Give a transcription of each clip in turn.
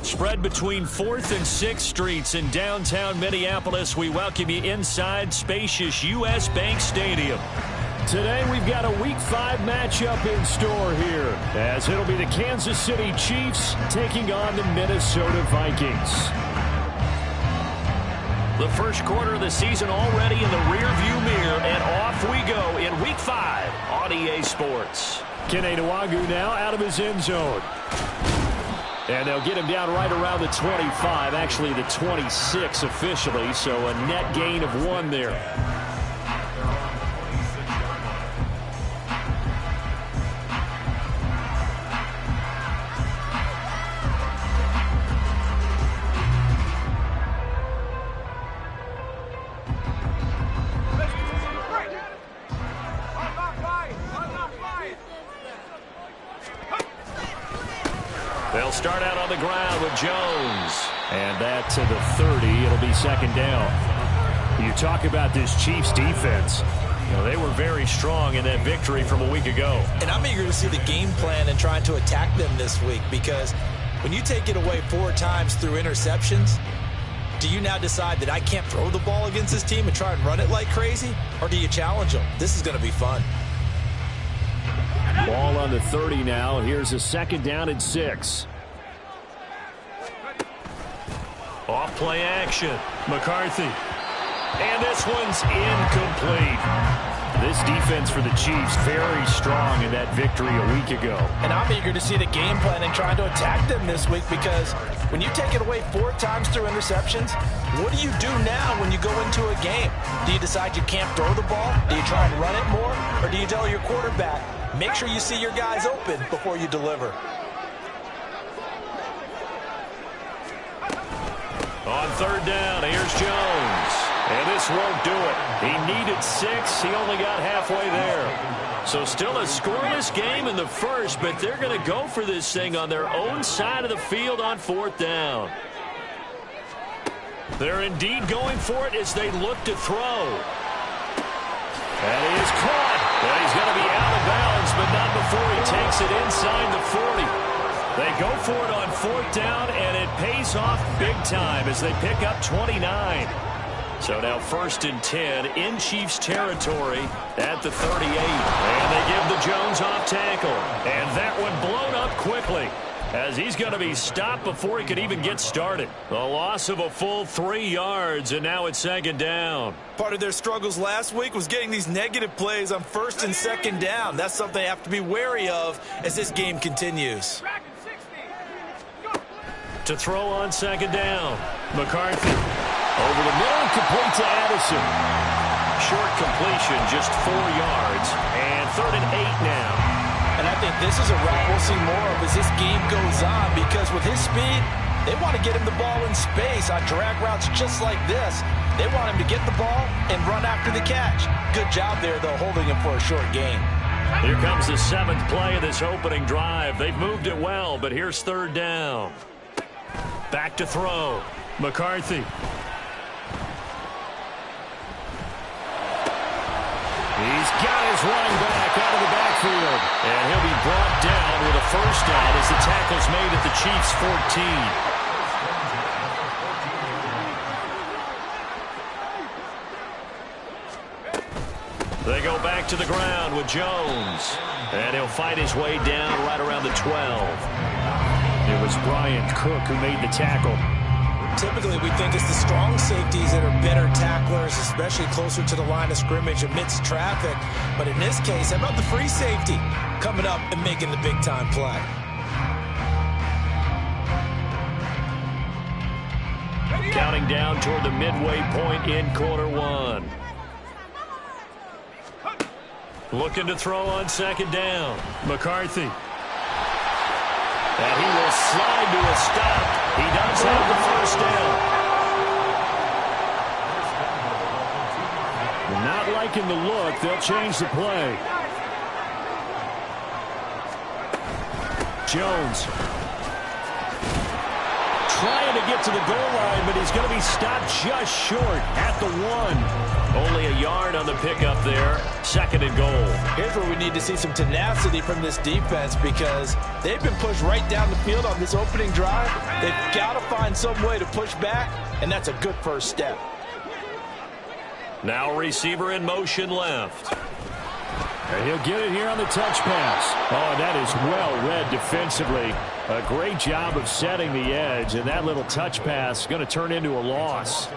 Spread between 4th and 6th Streets in downtown Minneapolis. We welcome you inside spacious U.S. Bank Stadium. Today we've got a Week 5 matchup in store here, as it'll be the Kansas City Chiefs taking on the Minnesota Vikings. The first quarter of the season already in the rearview mirror, and off we go in Week 5 on EA Sports. Kene Nwangwu now out of his end zone. And they'll get him down right around the 25, actually the 26 officially, so a net gain of 1 there. They'll start out on the ground with Jones. And that to the 30. It'll be second down. You talk about this Chiefs defense. You know, they were very strong in that victory from a week ago. And I'm eager to see the game plan and trying to attack them this week, because when you take it away 4 times through interceptions, do you now decide that I can't throw the ball against this team and try and run it like crazy? Or do you challenge them? This is going to be fun. Ball on the 30 now. Here's a second down and 6. Off play action. McCarthy. And this one's incomplete. This defense for the Chiefs very strong in that victory a week ago. And I'm eager to see the game plan and trying to attack them this week, because when you take it away 4 times through interceptions, what do you do now when you go into a game? Do you decide you can't throw the ball? Do you try and run it more? Or do you tell your quarterback, make sure you see your guys open before you deliver? On third down, here's Jones. And this won't do it. He needed 6. He only got halfway there. So still a scoreless game in the first, but they're going to go for this thing on their own side of the field on 4th down. They're indeed going for it as they look to throw. And he is caught. And he's going to be out of bounds, but not before he takes it inside the 40. They go for it on 4th down, and it pays off big time as they pick up 29. So now 1st and 10 in Chiefs territory at the 38. And they give the Jones off tackle. And that one blown up quickly, as he's going to be stopped before he could even get started. A loss of a full 3 yards, and now it's second down. Part of their struggles last week was getting these negative plays on 1st and 2nd down. That's something they have to be wary of as this game continues. To throw on 2nd down. McCarthy over the middle and complete to Addison. Short completion, just 4 yards. And 3rd and 8 now. And I think this is a route we'll see more of as this game goes on, because with his speed, they want to get him the ball in space on drag routes just like this. They want him to get the ball and run after the catch. Good job there, though, holding him for a short gain. Here comes the 7th play of this opening drive. They've moved it well, but here's 3rd down. Back to throw. McCarthy. He's got his running back out of the backfield. And he'll be brought down with a 1st down as the tackle's made at the Chiefs' 14. They go back to the ground with Jones. And he'll fight his way down right around the 12. It was Bryant Cook who made the tackle. Typically, we think it's the strong safeties that are better tacklers, especially closer to the line of scrimmage amidst traffic. But in this case, how about the free safety coming up and making the big-time play? Counting down toward the midway point in quarter 1. Looking to throw on 2nd down. McCarthy. And he will slide to a stop. He does have the 1st down. Not liking the look. They'll change the play. Jones. trying to get to the goal line, but he's going to be stopped just short at the 1. Only a yard on the pickup there. 2nd and goal. Here's where we need to see some tenacity from this defense because they've been pushed right down the field on this opening drive. They've got to find some way to push back, and that's a good first step. Now receiver in motion left. And he'll get it here on the touch pass. Oh, that is well read defensively. A great job of setting the edge, and that little touch pass is going to turn into a loss.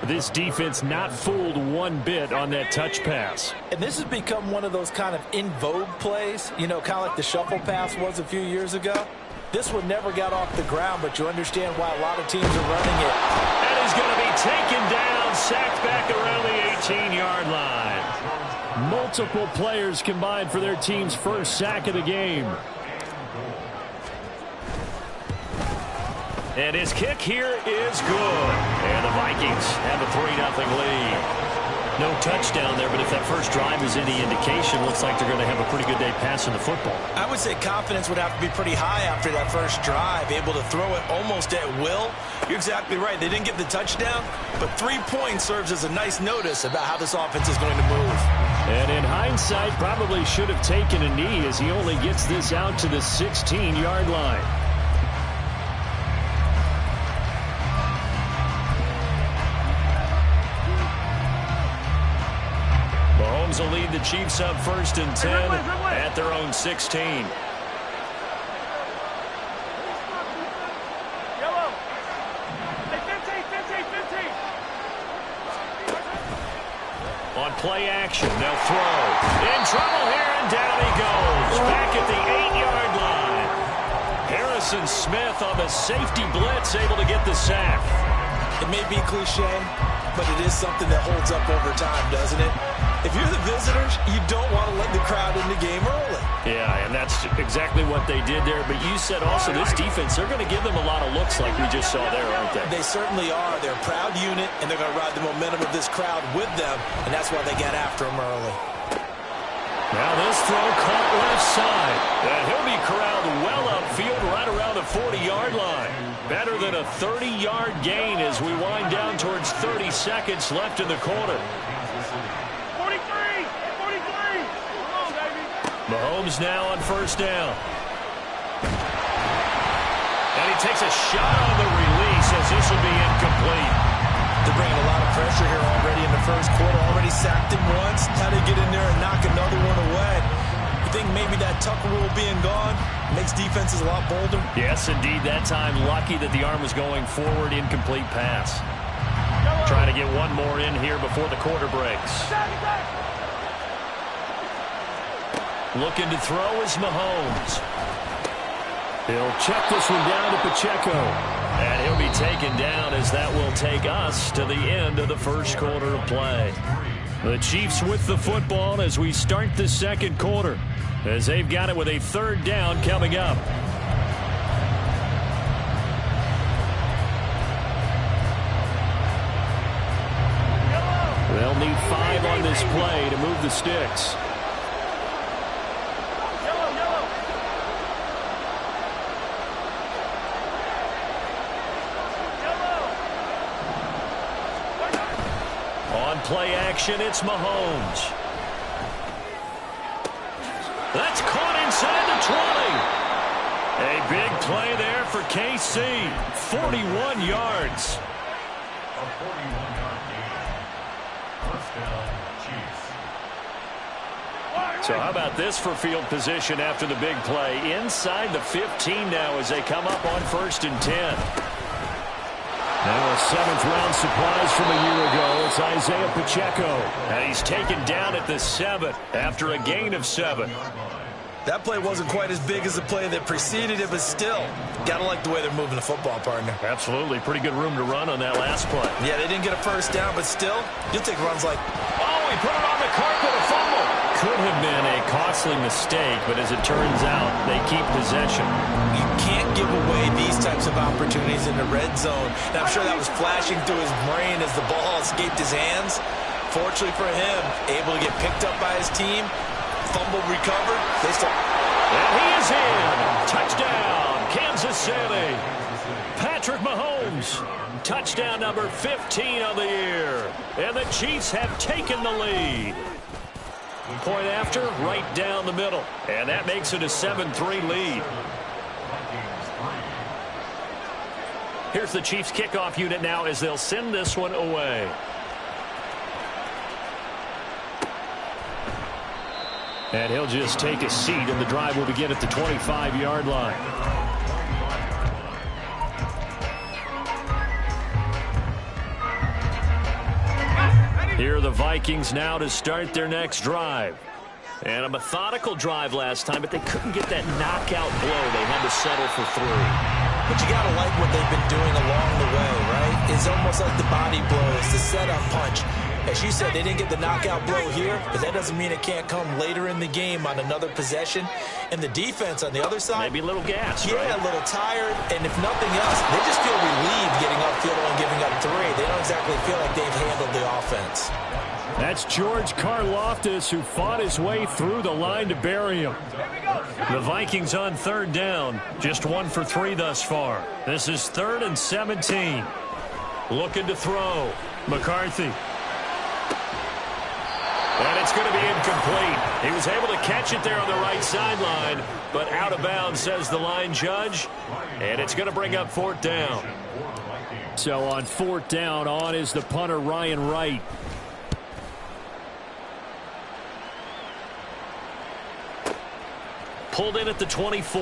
This defense not fooled one bit on that touch pass. And this has become one of those kind of in vogue plays, you know, kind of like the shuffle pass was a few years ago. This one never got off the ground, but you understand why a lot of teams are running it. And he's going to be taken down, sacked back around the 18-yard line. Multiple players combined for their team's first sack of the game. And his kick here is good. And the Vikings have a 3-0 lead. No touchdown there, but if that first drive is any indication, looks like they're going to have a pretty good day passing the football. I would say confidence would have to be pretty high after that first drive, able to throw it almost at will. You're exactly right. They didn't get the touchdown, but 3 points serves as a nice notice about how this offense is going to move. And in hindsight, probably should have taken a knee as he only gets this out to the 16-yard line. Mahomes will lead the Chiefs up 1st and 10 at their own 16. On play action, they'll throw. In trouble here, and down he goes. Back at the 8-yard line. Harrison Smith on the safety blitz, able to get the sack. It may be cliche, but it is something that holds up over time, doesn't it? If you're the visitors, you don't want to let the crowd in the game early. Yeah, and that's exactly what they did there. But you said also this defense, they're going to give them a lot of looks like we just saw there, aren't they? They certainly are. They're a proud unit, and they're going to ride the momentum of this crowd with them, and that's why they get after them early. Now this throw caught left side. And he'll be corralled well upfield right around the 40-yard line. Better than a 30-yard gain as we wind down towards 30 seconds left in the quarter. 43! 43! Come on, baby! Mahomes now on 1st down. And he takes a shot on the release as this will be incomplete. They're bringing a lot of pressure here already in the first quarter. Already sacked him once. How to get in there and knock another one away. You think maybe that Tucker rule being gone makes defenses a lot bolder? Yes, indeed. That time lucky that the arm was going forward. Incomplete pass. Trying to get one more in here before the quarter breaks. Looking to throw is Mahomes. He'll check this one down to Pacheco. And he'll be taken down as that will take us to the end of the first quarter of play. The Chiefs with the football as we start the second quarter, as they've got it with a 3rd down coming up. They'll need 5 on this play to move the sticks. On play action, it's Mahomes. That's caught inside the 20. A big play there for KC. 41 yards. A 41-yard gain. 1st down, Chiefs. So how about this for field position after the big play? Inside the 15 now as they come up on 1st and 10. Now a 7th-round surprise from a year ago. It's Isaiah Pacheco. And he's taken down at the 7 after a gain of 7. That play wasn't quite as big as the play that preceded it, but still, got to like the way they're moving the football, partner. Absolutely. Pretty good room to run on that last play. Yeah, they didn't get a 1st down, but still, you'll take runs like... Oh, he put it on the carpet, a fumble. Could have been a costly mistake, but as it turns out, they keep possession. You can't give away these types of opportunities in the red zone. And I'm sure that was flashing through his brain as the ball escaped his hands. Fortunately for him, able to get picked up by his team, fumble recovered. They still... And he is in. Touchdown, Kansas City. Patrick Mahomes. Touchdown number 15 of the year. And the Chiefs have taken the lead. Point after, right down the middle. And that makes it a 7-3 lead. Here's the Chiefs kickoff unit now as they'll send this one away. And he'll just take a seat, and the drive will begin at the 25-yard line. Here are the Vikings now to start their next drive. And a methodical drive last time, but they couldn't get that knockout blow. They had to settle for 3. But you got to like what they've been doing along the way, right? It's almost like the body blows, the setup punch. As you said, they didn't get the knockout blow here, but that doesn't mean it can't come later in the game on another possession. And the defense on the other side, maybe a little gas, yeah, right? A little tired. And if nothing else, they just feel relieved getting upfield and giving up 3. They don't exactly feel like they've handled the offense. That's George Karlaftis, who fought his way through the line to bury him. The Vikings on 3rd down. Just 1 for 3 thus far. This is 3rd and 17. Looking to throw. McCarthy. And it's going to be incomplete. He was able to catch it there on the right sideline, but out of bounds, says the line judge. And it's going to bring up 4th down. So on 4th down, on is the punter, Ryan Wright. Pulled in at the 24.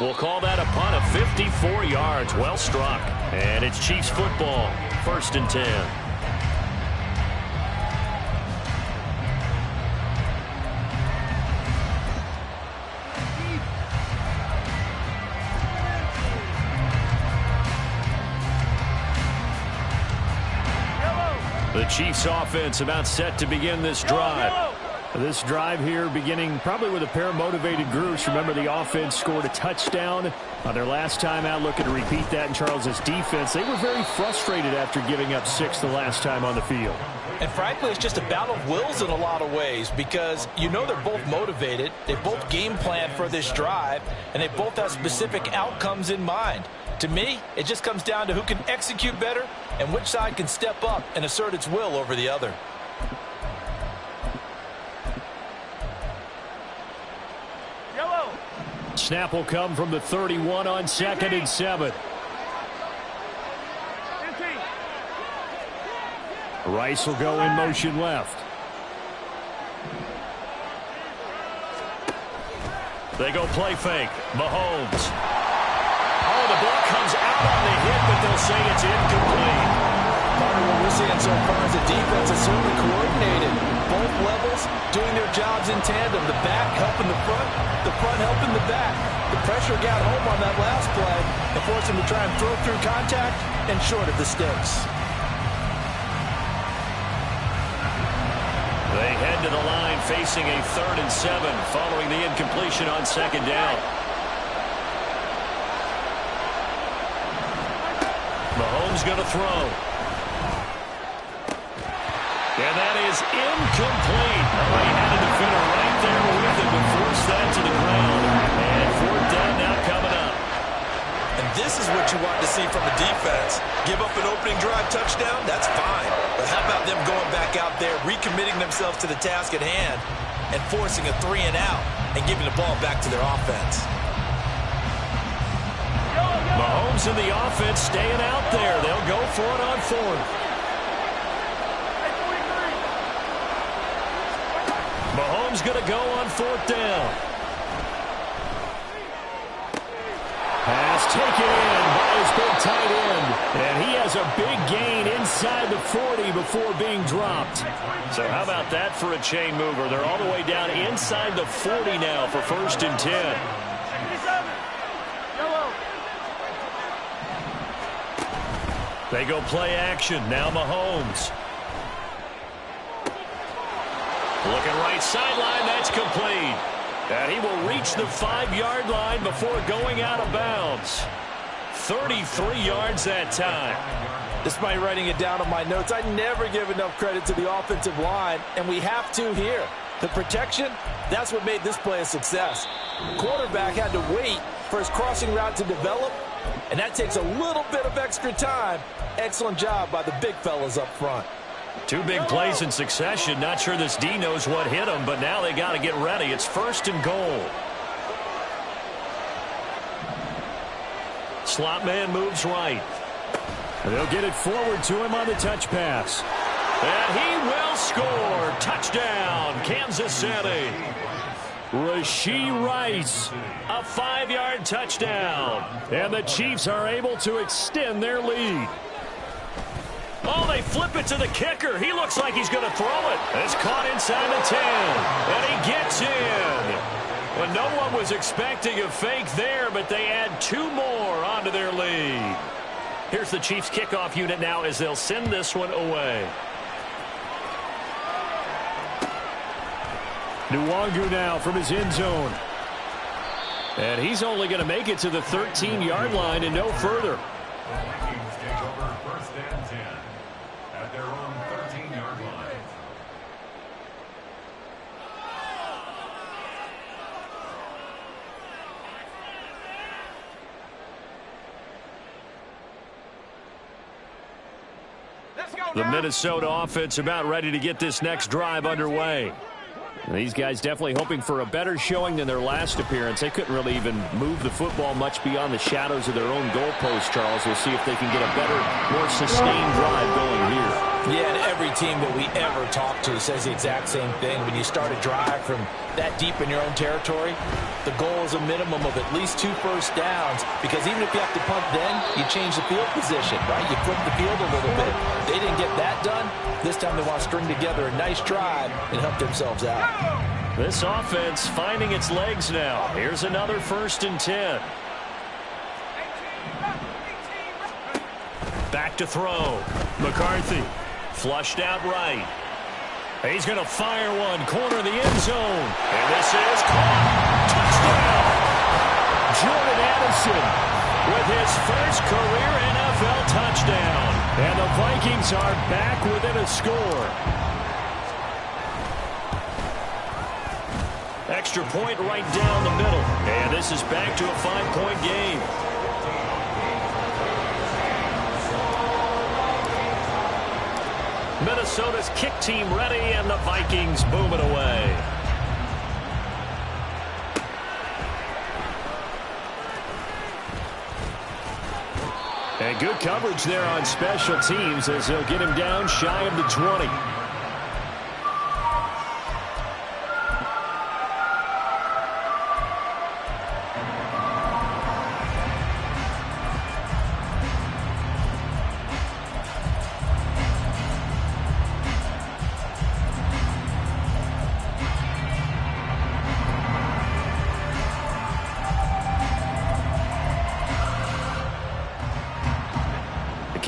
We'll call that a punt of 54 yards. Well struck. And it's Chiefs football. 1st and 10. The Chiefs offense about set to begin this drive. This drive here beginning probably with a pair of motivated groups. Remember, the offense scored a touchdown on their last time out. Looking to repeat that in Charles's defense. They were very frustrated after giving up 6 the last time on the field. And frankly, it's just a battle of wills in a lot of ways because you know they're both motivated. They both game plan for this drive, and they both have specific outcomes in mind. To me, it just comes down to who can execute better and which side can step up and assert its will over the other. Snap will come from the 31 on 2nd and 7. Rice will go in motion left. They go play fake. Mahomes. Oh, the ball comes out on the hit, but they'll say it's incomplete. What we're seeing so far is the defense is certainly coordinated. Both levels doing their jobs in tandem. The back helping the front helping the back. The pressure got home on that last play and forced him to try and throw through contact and short of the sticks. They head to the line facing a 3rd and 7 following the incompletion on 2nd down. Mahomes going to throw. And that is incomplete. Oh, he had a defender right there with him to force that to the ground. And 4th down now coming up. And this is what you want to see from a defense. Give up an opening drive touchdown, that's fine. But how about them going back out there, recommitting themselves to the task at hand, and forcing a 3 and out, and giving the ball back to their offense. Mahomes and the offense staying out there. They'll go for it on 4th. Mahomes going to go on 4th down. Pass taken in by his big tight end. And he has a big gain inside the 40 before being dropped. So how about that for a chain mover? They're all the way down inside the 40 now for 1st and 10. They go play action. Now Mahomes. Looking right sideline. That's complete. And he will reach the 5-yard line before going out of bounds. 33 yards that time. Despite writing it down on my notes, I never give enough credit to the offensive line, and we have to here. The protection, that's what made this play a success. Quarterback had to wait for his crossing route to develop, and that takes a little bit of extra time. Excellent job by the big fellas up front. Two big plays in succession. Not sure this D knows what hit him, but now they got to get ready. It's 1st and goal. Slot man moves right. They'll get it forward to him on the touch pass. And he will score. Touchdown, Kansas City. Rashee Rice, a 5-yard touchdown. And the Chiefs are able to extend their lead. Oh, they flip it to the kicker. He looks like he's going to throw it. It's caught inside the 10. And he gets in. Well, no one was expecting a fake there, but they add 2 more onto their lead. Here's the Chiefs kickoff unit now as they'll send this one away. Nwangu now from his end zone. And he's only going to make it to the 13-yard line and no further. The Vikings take over 1st and 10 at their own 13-yard line. The Minnesota offense about ready to get this next drive underway. These guys definitely hoping for a better showing than their last appearance. They couldn't really even move the football much beyond the shadows of their own goalpost, Charles. We'll see if they can get a better, more sustained drive going here. Yeah, and every team that we ever talk to says the exact same thing. When you start a drive from that deep in your own territory, the goal is a minimum of at least 2 first downs, because even if you have to punt then, you change the field position, right? You flip the field a little bit. They didn't get that done. This time they want to string together a nice drive and help themselves out. This offense finding its legs now. Here's another 1st and 10. Back to throw. McCarthy flushed out right. He's going to fire one, corner of the end zone. And this is caught. Touchdown. Jordan Addison with his first career NFL touchdown. And the Vikings are back within a score. Extra point right down the middle. And this is back to a 5-point game. Minnesota's kick team ready, and the Vikings boom it away. And good coverage there on special teams as they'll get him down shy of the 20.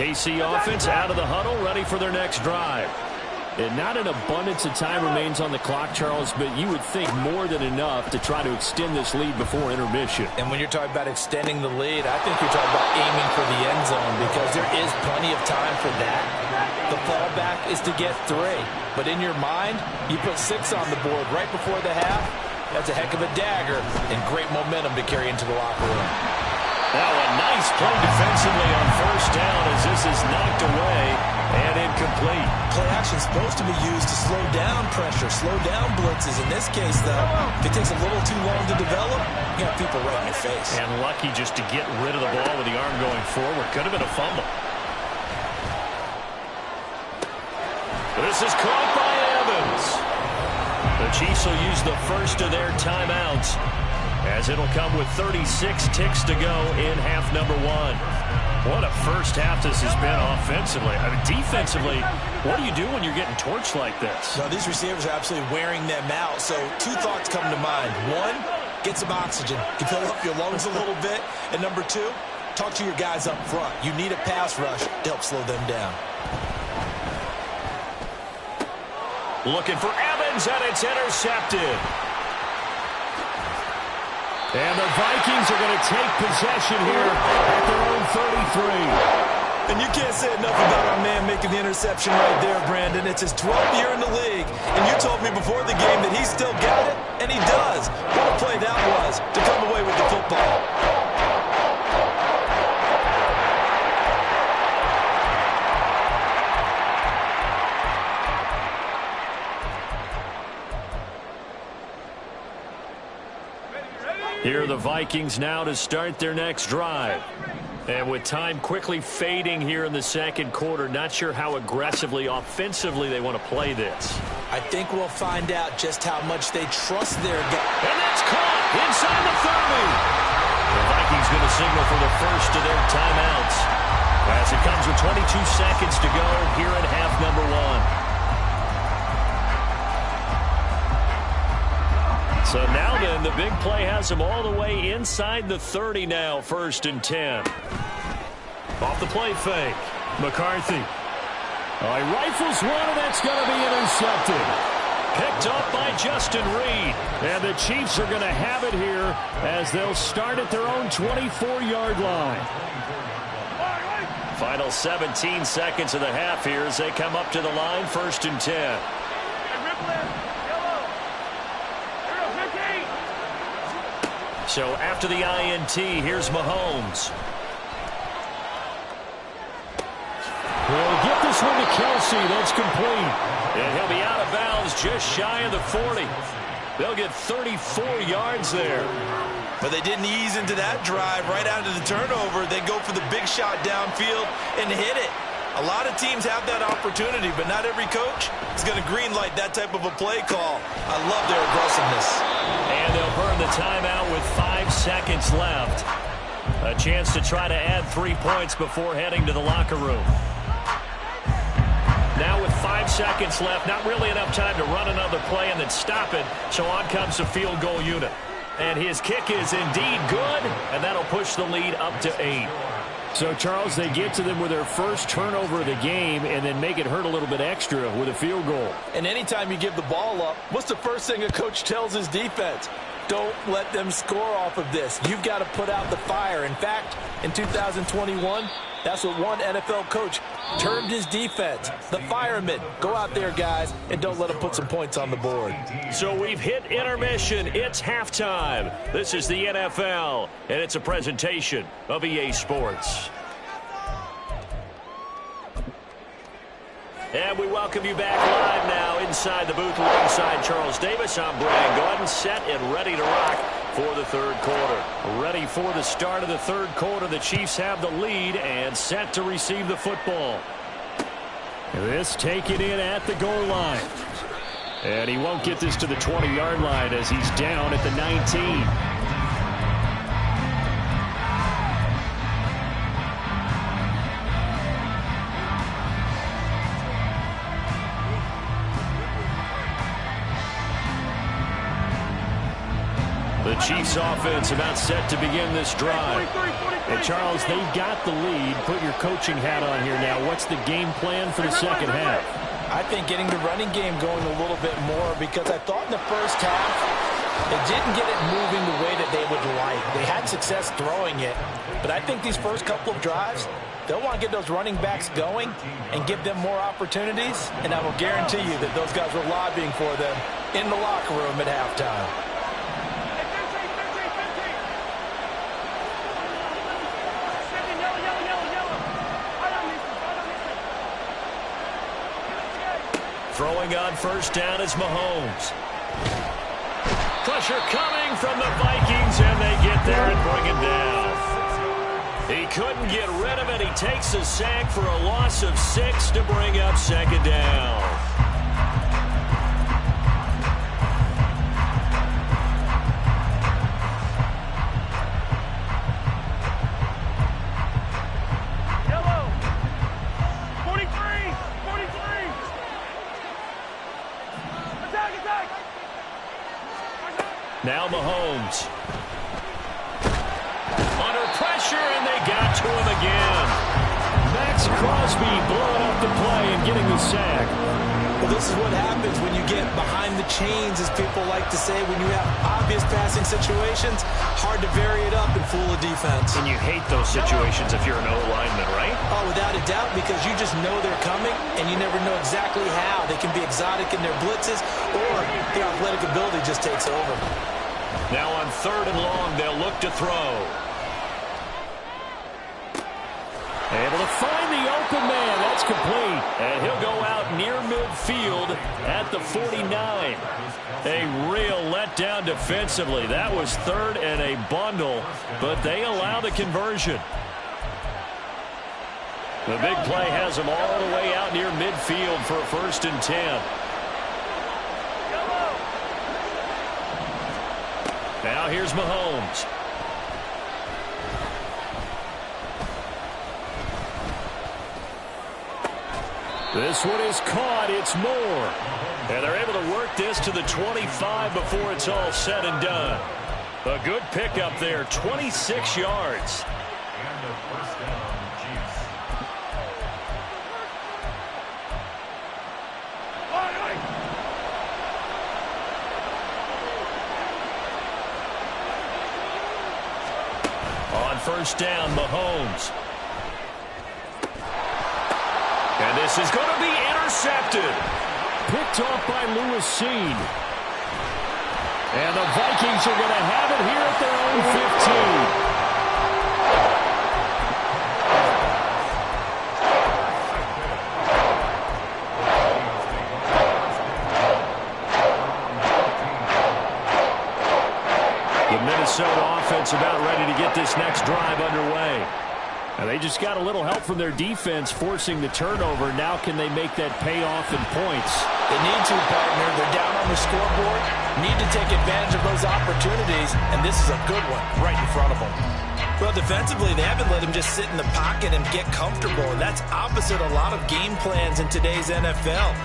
KC offense out of the huddle, ready for their next drive. And not an abundance of time remains on the clock, Charles, but you would think more than enough to try to extend this lead before intermission. And when you're talking about extending the lead, I think you're talking about aiming for the end zone, because there is plenty of time for that. The fallback is to get 3. But in your mind, you put 6 on the board right before the half. That's a heck of a dagger and great momentum to carry into the locker room. Now a nice play defensively on 1st down as this is knocked away and incomplete. Play action is supposed to be used to slow down pressure, slow down blitzes. In this case, though, if it takes a little too long to develop, you have people right in your face. And lucky just to get rid of the ball with the arm going forward. Could have been a fumble. This is caught by Evans. The Chiefs will use the first of their timeouts, as it'll come with 36 ticks to go in half number 1. What a first half this has been offensively. I mean, defensively, what do you do when you're getting torched like this? No, these receivers are absolutely wearing them out. So 2 thoughts come to mind. 1, get some oxygen to fill up your lungs a little bit. And number 2, talk to your guys up front. You need a pass rush to help slow them down. Looking for Evans, and it's intercepted. And the Vikings are going to take possession here at their own 33. And you can't say enough about our man making the interception right there, Brandon. It's his 12th year in the league, and you told me before the game that he still got it, and he does. What a play that was to come away with the football. Here are the Vikings now to start their next drive. And with time quickly fading here in the second quarter, not sure how aggressively, offensively they want to play this. I think we'll find out just how much they trust their guy. And that's caught inside the 30. The Vikings going to signal for the first of their timeouts as it comes with 22 seconds to go here in half number one. So now then, the big play has them all the way inside the 30 now, 1st and 10. Off the play fake, McCarthy. He rifles one, and that's going to be intercepted. Picked up by Justin Reed. And the Chiefs are going to have it here as they'll start at their own 24-yard line. Final 17 seconds of the half here as they come up to the line, 1st and 10. So after the INT, here's Mahomes. He'll get this one to Kelsey. That's complete. And he'll be out of bounds just shy of the 40. They'll get 34 yards there. But they didn't ease into that drive right out of the turnover. They go for the big shot downfield and hit it. A lot of teams have that opportunity, but not every coach is going to greenlight that type of a play call. I love their aggressiveness. And they'll burn the timeout with 5 seconds left. A chance to try to add 3 points before heading to the locker room. Now with 5 seconds left, not really enough time to run another play and then stop it. So on comes the field goal unit. And his kick is indeed good, and that'll push the lead up to 8. So, Charles, they get to them with their first turnover of the game and then make it hurt a little bit extra with a field goal. And anytime you give the ball up, what's the first thing a coach tells his defense? Don't let them score off of this. You've got to put out the fire. In fact, in 2021, that's what one NFL coach termed his defense. The firemen. Go out there, guys, and don't let them put some points on the board. So we've hit intermission. It's halftime. This is the NFL, and it's a presentation of EA Sports. And we welcome you back live now inside the booth alongside Charles Davis. I'm Brian Gordon, set and ready to rock for the third quarter. Ready for the start of the third quarter. The Chiefs have the lead and set to receive the football. This taken in at the goal line. And he won't get this to the 20-yard line as he's down at the 19. The Chiefs offense about set to begin this drive. And Charles, they've got the lead. Put your coaching hat on here now. What's the game plan for the second half? I think getting the running game going a little bit more, because I thought in the first half they didn't get it moving the way that they would like. They had success throwing it, but I think these first couple of drives, they'll want to get those running backs going and give them more opportunities, and I will guarantee you that those guys were lobbying for them in the locker room at halftime. Throwing on first down is Mahomes. Pressure coming from the Vikings, and they get there and bring him down. He couldn't get rid of it. He takes a sack for a loss of 6 to bring up second down. Now Mahomes. Under pressure, and they got to him again. Max Crosby blowing up the play and getting the sack. Well, this is what happens when you get behind the chains, as people like to say. When you have obvious passing situations, hard to vary it up and fool a defense. And you hate those situations if you're an O-lineman, right? Oh, without a doubt because you just know they're coming, and you never know exactly how. They can be exotic in their blitzes, or their athletic ability just takes over. Now on 3rd and long, they'll look to throw. Able to find the open man. That's complete. And he'll go out near midfield at the 49. A real letdown defensively. That was 3rd and a bundle, but they allow the conversion. The big play has them all the way out near midfield for a 1st and 10. Now here's Mahomes. This one is caught. It's Moore. And they're able to work this to the 25 before it's all said and done. A good pickup there, 26 yards. And the 1st down, Chiefs. On 1st down, Mahomes. And this is going to be intercepted. Picked off by Lewis Seen. And the Vikings are going to have it here at their own 15. The Minnesota offense about ready to get this next drive underway. And they just got a little help from their defense forcing the turnover. Now can they make that pay off in points? They need to, partner. They're down on the scoreboard. Need to take advantage of those opportunities, and this is a good one right in front of them. Well, defensively, they haven't let him just sit in the pocket and get comfortable, and that's opposite a lot of game plans in today's NFL.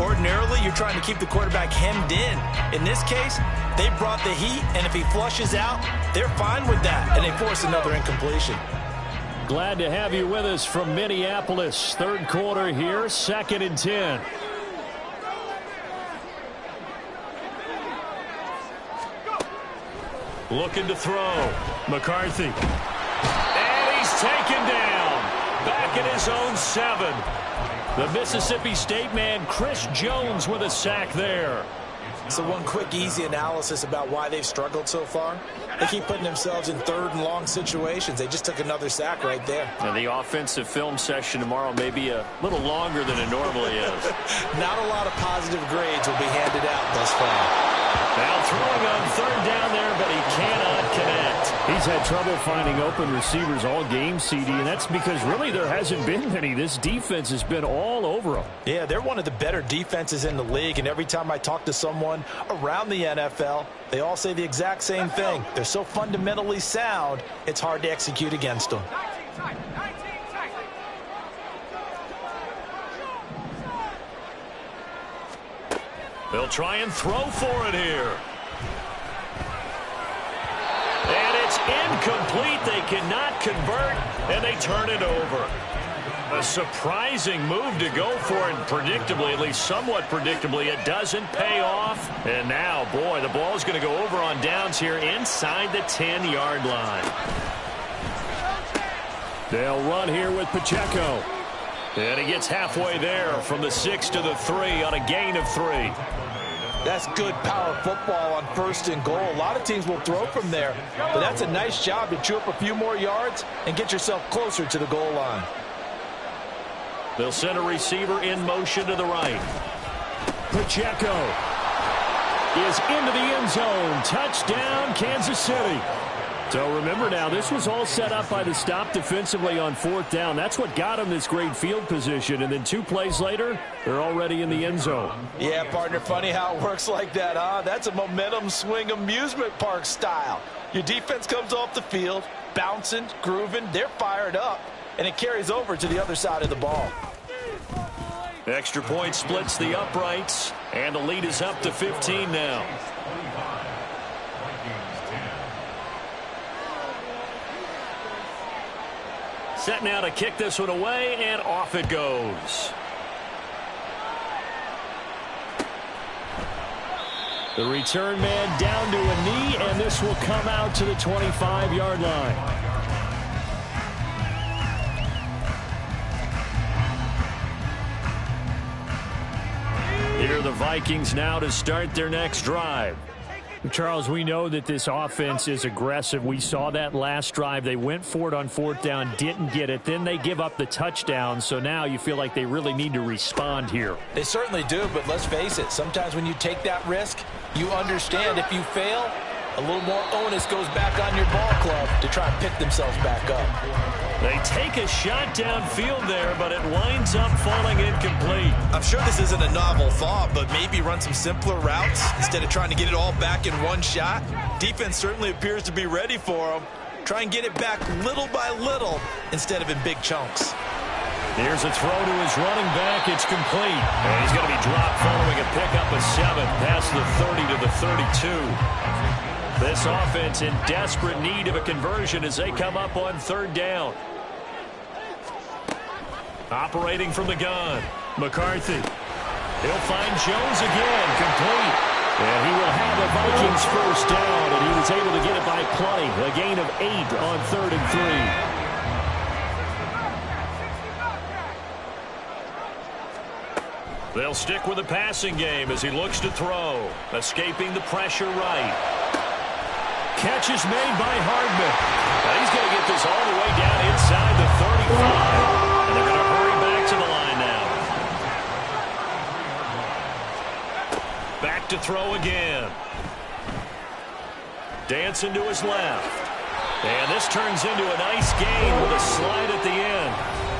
Ordinarily, you're trying to keep the quarterback hemmed in. In this case, they brought the heat, and if he flushes out, they're fine with that, and they force another incompletion. Glad to have you with us from Minneapolis. 3rd quarter here, 2nd and 10. Looking to throw. McCarthy. And he's taken down. Back in his own 7. The Mississippi State man, Chris Jones, with a sack there. So one quick, easy analysis about why they've struggled so far. They keep putting themselves in 3rd and long situations. They just took another sack right there. And the offensive film session tomorrow may be a little longer than it normally is. Not a lot of positive grades will be handed out thus far. Now throwing on 3rd down there, but he cannot connect. He's had trouble finding open receivers all game, CD, and that's because really there hasn't been many. This defense has been all over them. Yeah, they're one of the better defenses in the league, and every time I talk to someone around the NFL, they all say the exact same thing. They're so fundamentally sound, it's hard to execute against them. They'll try and throw for it here. And it's incomplete. They cannot convert, and they turn it over. A surprising move to go for it, predictably, at least somewhat predictably. It doesn't pay off. And now, boy, the ball's going to go over on downs here inside the 10-yard line. They'll run here with Pacheco. And he gets halfway there from the 6 to the 3 on a gain of 3. That's good power football on 1st and goal. A lot of teams will throw from there, but that's a nice job to chew up a few more yards and get yourself closer to the goal line. They'll send a receiver in motion to the right. Pacheco is into the end zone. Touchdown, Kansas City. So remember now, this was all set up by the stop defensively on 4th down. That's what got them this great field position. And then 2 plays later, they're already in the end zone. Yeah, partner, funny how it works like that, huh? That's a momentum swing amusement park style. Your defense comes off the field, bouncing, grooving, they're fired up, and it carries over to the other side of the ball. Extra point splits the uprights, and the lead is up to 15 now. Set now to kick this one away, and off it goes. The return man down to a knee, and this will come out to the 25-yard line. here, the Vikings now to start their next drive. Charles, we know that this offense is aggressive. We saw that last drive. They went for it on fourth down, didn't get it. Then they give up the touchdown, so now you feel like they really need to respond here. They certainly do, but let's face it. Sometimes when you take that risk, you understand if you fail, a little more onus goes back on your ball club to try and pick themselves back up. They take a shot downfield there, but it winds up falling incomplete. I'm sure this isn't a novel thought, but maybe run some simpler routes instead of trying to get it all back in one shot. Defense certainly appears to be ready for them. Try and get it back little by little instead of in big chunks. Here's a throw to his running back. It's complete. And he's going to be dropped following a pickup of 7 past the 30 to the 32. This offense in desperate need of a conversion as they come up on third down. Operating from the gun, McCarthy. He'll find Jones again, complete. And he will have a Vikings first down, and he was able to get it by plenty. A gain of 8 on 3rd and 3. They'll stick with the passing game as he looks to throw. Escaping the pressure right. Catch is made by Hardman. And he's going to get this all the way down inside the 35. And they're going to hurry back to the line now. Back to throw again. Dancing to his left. And this turns into a nice gain with a slide at the end.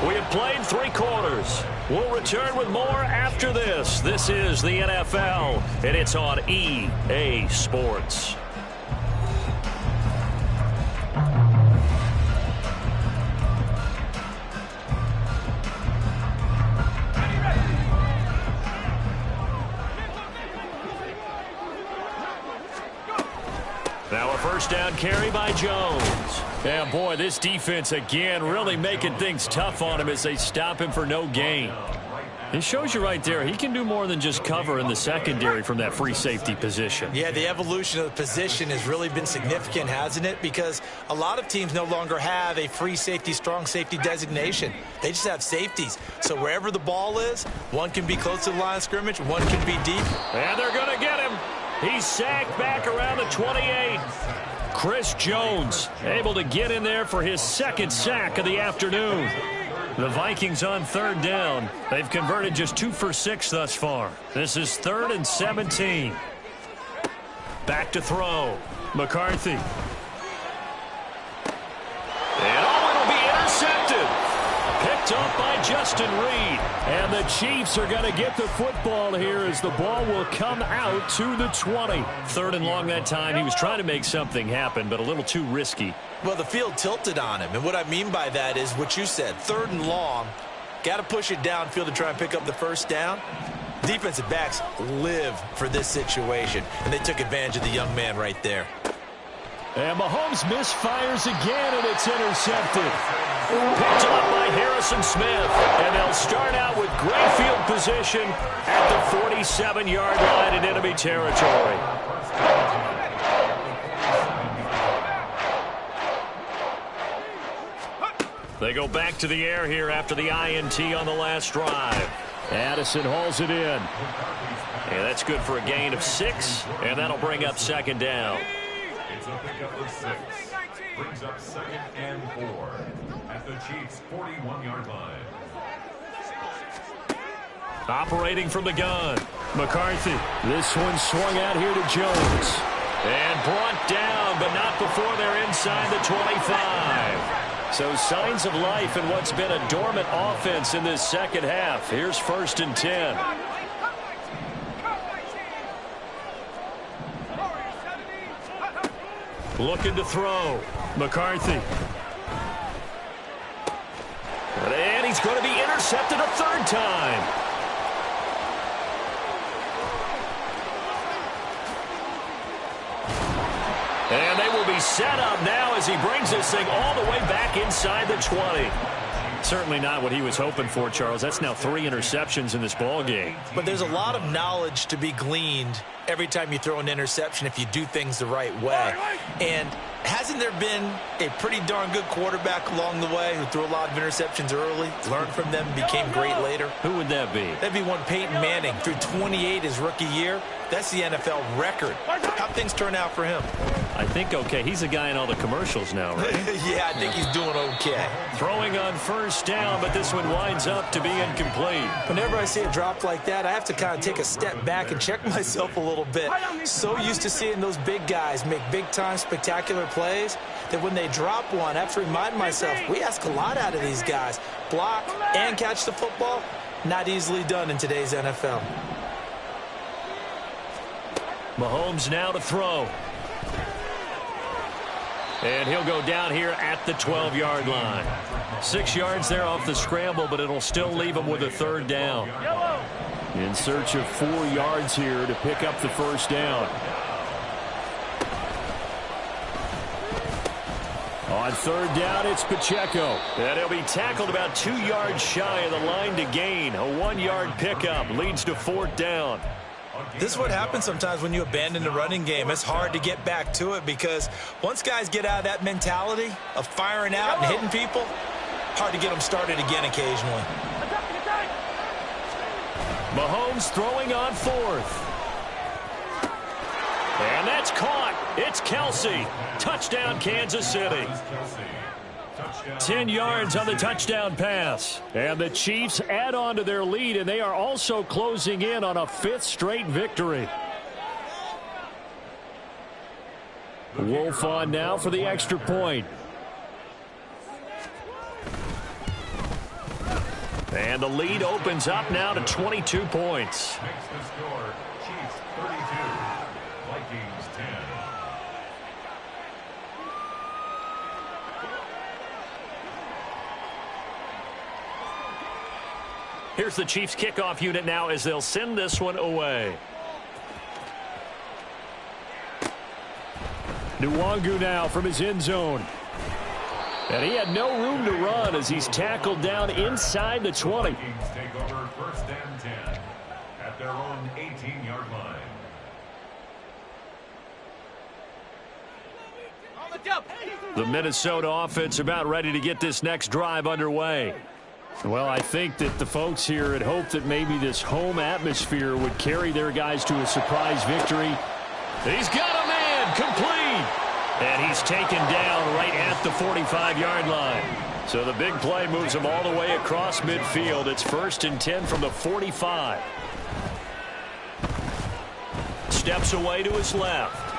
We have played 3 quarters. We'll return with more after this. This is the NFL, and it's on EA Sports. Now a first down carry by Jones. Yeah, boy, this defense again really making things tough on him as they stop him for no gain. It shows you right there, he can do more than just cover in the secondary from that free safety position. Yeah, the evolution of the position has really been significant, hasn't it? Because a lot of teams no longer have a free safety, strong safety designation. They just have safeties. So wherever the ball is, one can be close to the line of scrimmage, one can be deep. And they're going to get him. He's sacked back around the 28. Chris Jones able to get in there for his 2nd sack of the afternoon. The Vikings on 3rd down. They've converted just 2 for 6 thus far. This is 3rd and 17. Back to throw. McCarthy. And it'll be intercepted. Picked up by Justin Reed. And the Chiefs are going to get the football here as the ball will come out to the 20. 3rd and long that time. He was trying to make something happen, but a little too risky. Well, the field tilted on him, and what I mean by that is what you said, 3rd and long. Got to push it downfield to try and pick up the first down. Defensive backs live for this situation, and they took advantage of the young man right there. And Mahomes misfires again, and it's intercepted. Picked up by Harrison Smith, and they'll start out with great field position at the 47-yard line in enemy territory. They go back to the air here after the INT on the last drive. Addison hauls it in. And that's good for a gain of 6, and that'll bring up 2nd down. It's a pickup of 6. Brings up 2nd and 4 at the Chiefs' 41-yard line. Operating from the gun, McCarthy. This one swung out here to Jones. And brought down, but not before they're inside the 25. So signs of life in what's been a dormant offense in this second half. Here's 1st and 10. Looking to throw. McCarthy. And he's going to be intercepted a 3rd time. And they will be set up now as he brings this thing all the way back inside the 20. Certainly not what he was hoping for, Charles. That's now 3 interceptions in this ball game. But there's a lot of knowledge to be gleaned every time you throw an interception if you do things the right way. And Hasn't there been a pretty darn good quarterback along the way who threw a lot of interceptions early, learned from them, and became great later? Who would that be? That'd be one Peyton Manning. Threw 28 his rookie year. That's the NFL record. How'd things turn out for him? I think okay. He's a guy in all the commercials now, right? Yeah, I think he's doing okay. Throwing on first down, but this one winds up to be incomplete. Whenever I see a drop like that, I have to kind of take a step back and check myself a little bit. So used to seeing those big guys make big-time spectacular plays that when they drop one, I have to remind myself, we ask a lot out of these guys. Block and catch the football, not easily done in today's NFL. Mahomes now to throw. And he'll go down here at the 12-yard line. 6 yards there off the scramble, but it'll still leave him with a third down. In search of 4 yards here to pick up the first down. On third down, it's Pacheco. And he'll be tackled about 2 yards shy of the line to gain. A 1-yard pickup leads to fourth down. This is what happens sometimes when you abandon the running game. It's hard to get back to it because once guys get out of that mentality of firing out and hitting people, hard to get them started again occasionally. Mahomes throwing on fourth. And that's caught. It's Kelsey. Touchdown, Kansas City. 10 yards on the touchdown pass. And the Chiefs add on to their lead, and they are also closing in on a 5th straight victory. Wolf on now for the extra point. And the lead opens up now to 22 points. Makes the score Chiefs 32, Vikings 10. Here's the Chiefs kickoff unit now as they'll send this one away. Nwangu now from his end zone. And he had no room to run as he's tackled down inside the 20. Vikings take over first and 10 at their own 18-yard line. The Minnesota offense about ready to get this next drive underway. Well, I think that the folks here had hoped that maybe this home atmosphere would carry their guys to a surprise victory. He's got a man complete. And he's taken down right at the 45-yard line. So the big play moves him all the way across midfield. It's 1st and 10 from the 45. Steps away to his left.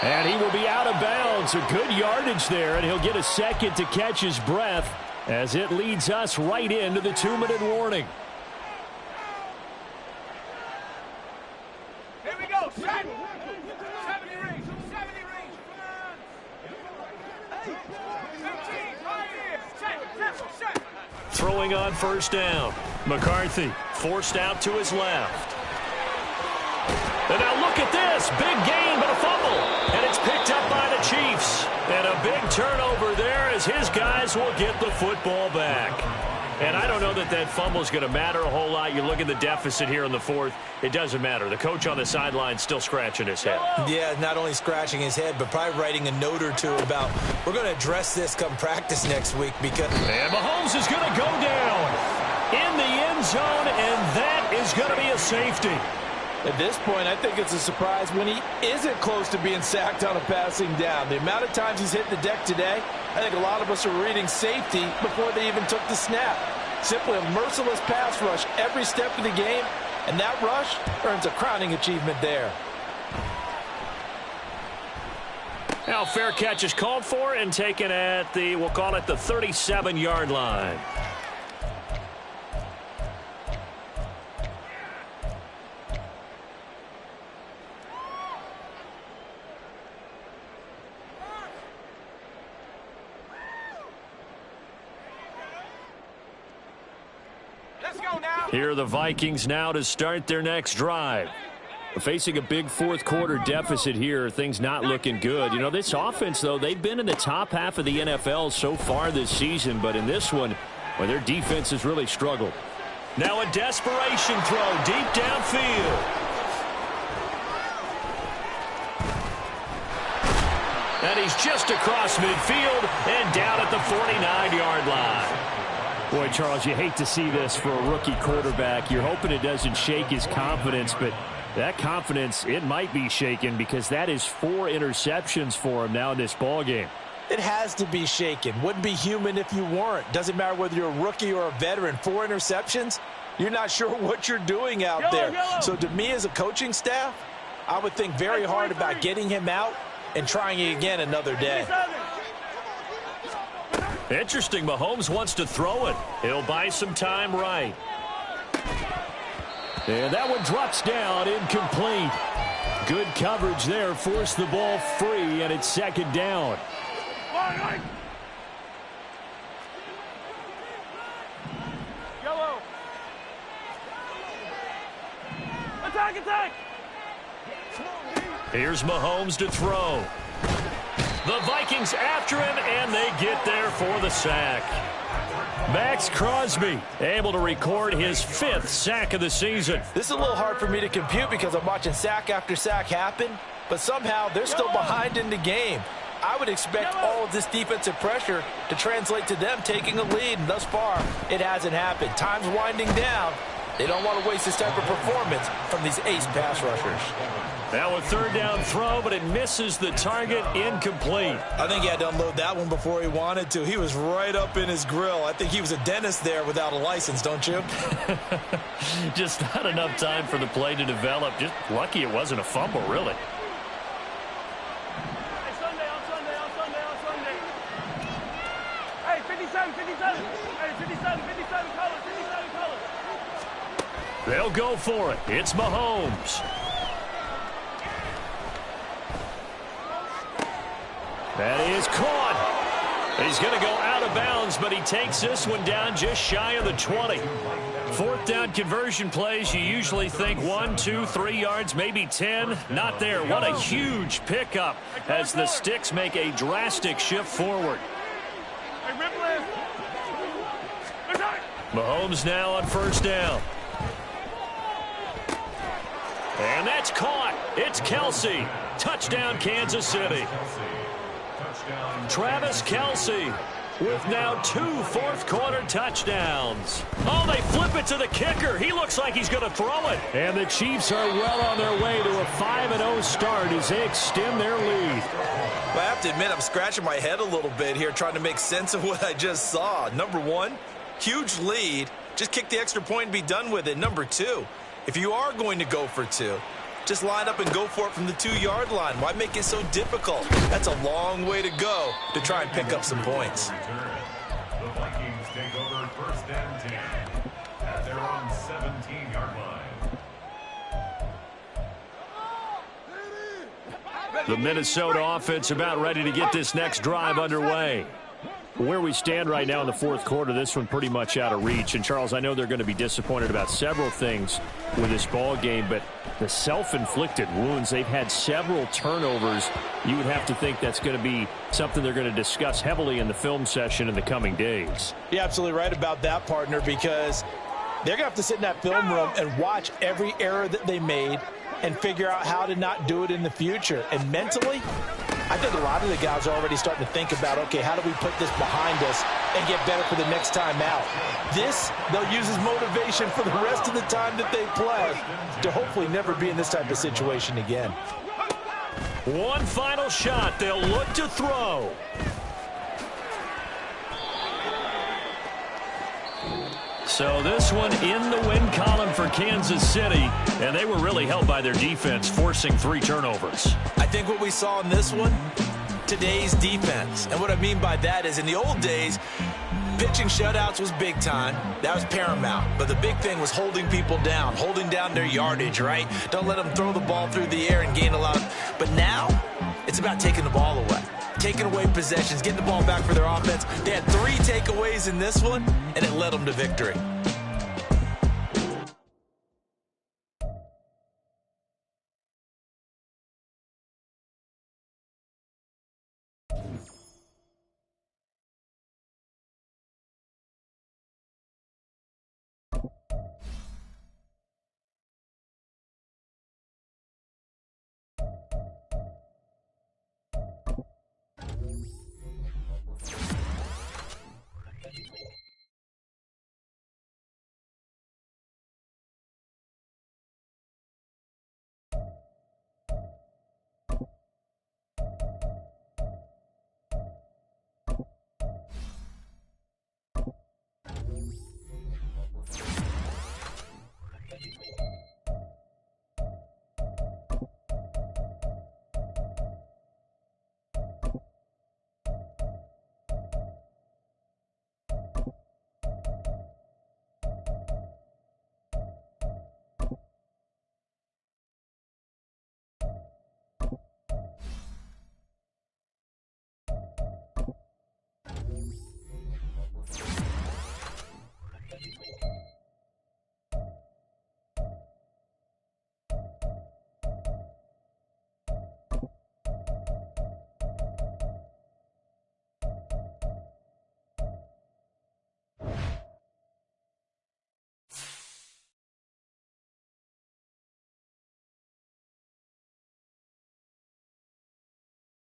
And he will be out of bounds. A good yardage there, and he'll get a second to catch his breath as it leads us right into the 2-minute warning. Here we go. 70 range. 70 range. Come on. 15 right here. Throwing on first down. McCarthy forced out to his left. And now look at this. Big gain, but a fumble. And it's picked up by the Chiefs. And a big turnover there as his guys will get the football back. And I don't know that that fumble is going to matter a whole lot. You look at the deficit here in the 4th. It doesn't matter. The coach on the sideline still scratching his head. Yeah, not only scratching his head, but probably writing a note or two about we're going to address this come practice next week because... And Mahomes is going to go down in the end zone, and that is going to be a safety. At this point, I think it's a surprise when he isn't close to being sacked on a passing down. The amount of times he's hit the deck today, I think a lot of us are reading safety before they even took the snap. Simply a merciless pass rush every step of the game, and that rush earns a crowning achievement there. Now, fair catch is called for and taken at the, we'll call it the 37-yard line. Here are the Vikings now to start their next drive. Facing a big 4th quarter deficit here, things not looking good. You know, this offense, though, they've been in the top half of the NFL so far this season, but in this one, well, their defense has really struggled. Now a desperation throw deep downfield. And he's just across midfield and down at the 49-yard line. Boy, Charles, you hate to see this for a rookie quarterback. You're hoping it doesn't shake his confidence, but that confidence, it might be shaken because that is 4 interceptions for him now in this ballgame. It has to be shaken. Wouldn't be human if you weren't. Doesn't matter whether you're a rookie or a veteran. 4 interceptions, you're not sure what you're doing out there. So to me as a coaching staff, I would think very hard about getting him out and trying it again another day. Interesting. Mahomes wants to throw it. He'll buy some time right. And that one drops down, incomplete. Good coverage there, forced the ball free, and it's 2nd down. Yellow. Attack, attack. Here's Mahomes to throw. The Vikings after him, and they get there for the sack. Max Crosby able to record his 5th sack of the season. This is a little hard for me to compute because I'm watching sack after sack happen, but somehow they're still behind in the game. I would expect all of this defensive pressure to translate to them taking a lead, and thus far, it hasn't happened. Time's winding down. They don't want to waste this type of performance from these ace pass rushers. Now a 3rd down throw, but it misses the target, incomplete. I think he had to unload that one before he wanted to. He was right up in his grill. I think he was a dentist there without a license, don't you? Just not enough time for the play to develop. Just lucky it wasn't a fumble, really. Hey, Sunday, on Sunday, on Sunday, on Sunday. Hey, 57, 57. Hey, 57, 57 colors, 57 colors. They'll go for it. It's Mahomes. That is caught. He's going to go out of bounds, but he takes this one down just shy of the 20. 4th down conversion plays, you usually think 1, 2, 3 yards, maybe 10. Not there. What a huge pickup as the Sticks make a drastic shift forward. Hey, Ripley. Mahomes now on 1st down. And that's caught. It's Kelsey. Touchdown, Kansas City. Travis Kelsey with now 2 4th-quarter touchdowns. Oh, they flip it to the kicker. He looks like he's going to throw it. And the Chiefs are well on their way to a 5-0 start as they extend their lead. Well, I have to admit, I'm scratching my head a little bit here trying to make sense of what I just saw. Number 1, huge lead. Just kick the extra point and be done with it. Number 2, if you are going to go for 2, just line up and go for it from the 2-yard line. Why make it so difficult? That's a long way to go to try and pick up some points. The Vikings take over 1st and 10 at their own 17-yard line. The Minnesota offense about ready to get this next drive underway. Where we stand right now in the 4th quarter, this one pretty much out of reach. And, Charles, I know they're going to be disappointed about several things with this ball game, but the self-inflicted wounds, they've had several turnovers. You would have to think that's going to be something they're going to discuss heavily in the film session in the coming days. You're absolutely right about that, partner, because they're going to have to sit in that film room and watch every error that they made and figure out how to not do it in the future. And mentally, I think a lot of the guys are already starting to think about, okay, how do we put this behind us and get better for the next time out? This, they'll use as motivation for the rest of the time that they play to hopefully never be in this type of situation again. One final shot. They'll look to throw. So this one in the win column for Kansas City, and they were really helped by their defense, forcing 3 turnovers. I think what we saw in this one, today's defense. And what I mean by that is in the old days, pitching shutouts was big time. That was paramount. But the big thing was holding people down, holding down their yardage, right? Don't let them throw the ball through the air and gain a lot. But now, it's about taking the ball away. Taking away possessions, getting the ball back for their offense. They had 3 takeaways in this one, and it led them to victory.